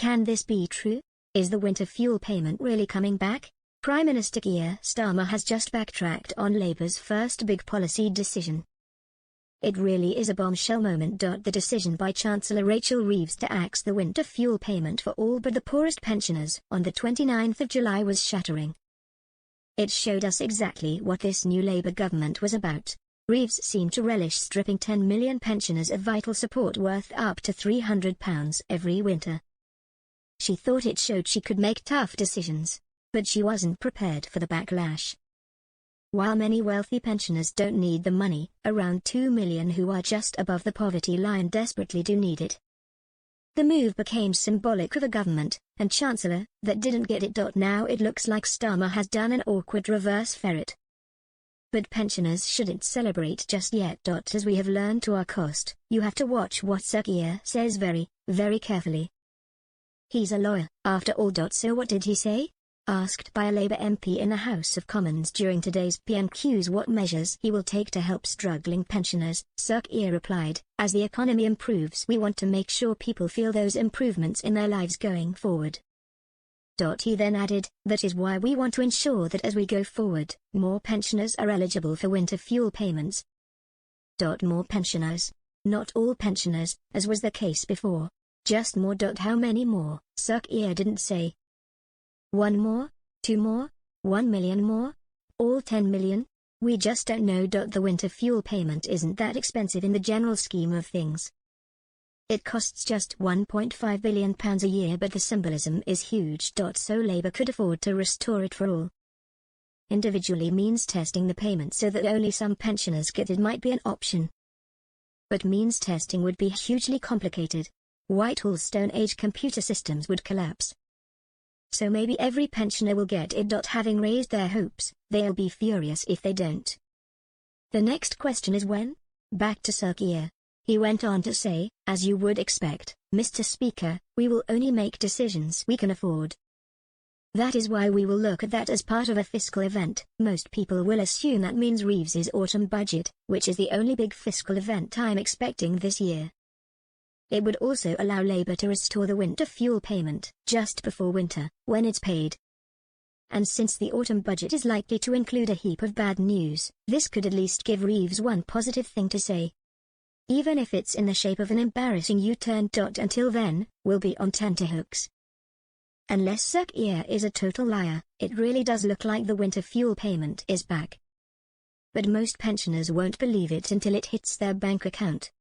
Can this be true? Is the winter fuel payment really coming back? Prime Minister Keir Starmer has just backtracked on Labour's first big policy decision. It really is a bombshell moment. The decision by Chancellor Rachel Reeves to axe the winter fuel payment for all but the poorest pensioners on the 29th of July was shattering. It showed us exactly what this new Labour government was about. Reeves seemed to relish stripping 10 million pensioners of vital support worth up to £300 every winter. She thought it showed she could make tough decisions, but she wasn't prepared for the backlash. While many wealthy pensioners don't need the money, around 2 million who are just above the poverty line desperately do need it. The move became symbolic of a government and chancellor that didn't get it. Now it looks like Starmer has done an awkward reverse ferret. But pensioners shouldn't celebrate just yet. As we have learned to our cost, you have to watch what Sir Keir says very, very carefully. He's a lawyer, after all. So what did he say? Asked by a Labour MP in the House of Commons during today's PMQs what measures he will take to help struggling pensioners, Sir Keir replied, "As the economy improves, we want to make sure people feel those improvements in their lives going forward." He then added, "That is why we want to ensure that as we go forward, more pensioners are eligible for winter fuel payments." More pensioners. Not all pensioners, as was the case before. Just more. How many more? Sir Keir didn't say. 1 more? 2 more? 1 million more? All 10 million? We just don't know. The winter fuel payment isn't that expensive in the general scheme of things. It costs just £1.5 billion a year, but the symbolism is huge. So Labour could afford to restore it for all. Individually means testing the payment so that only some pensioners get it might be an option. But means testing would be hugely complicated. Whitehall's Stone Age computer systems would collapse. So maybe every pensioner will get it. Having raised their hopes, they'll be furious if they don't. The next question is when? Back to Sir Keir. He went on to say, "As you would expect, Mr. Speaker, we will only make decisions we can afford. That is why we will look at that as part of a fiscal event." Most people will assume that means Reeves's autumn budget, which is the only big fiscal event I'm expecting this year. It would also allow Labour to restore the winter fuel payment just before winter, when it's paid. And since the autumn budget is likely to include a heap of bad news, this could at least give Reeves one positive thing to say. Even if it's in the shape of an embarrassing U-turn. Until then, we'll be on tenterhooks. Unless Sir Keir is a total liar, it really does look like the winter fuel payment is back. But most pensioners won't believe it until it hits their bank account.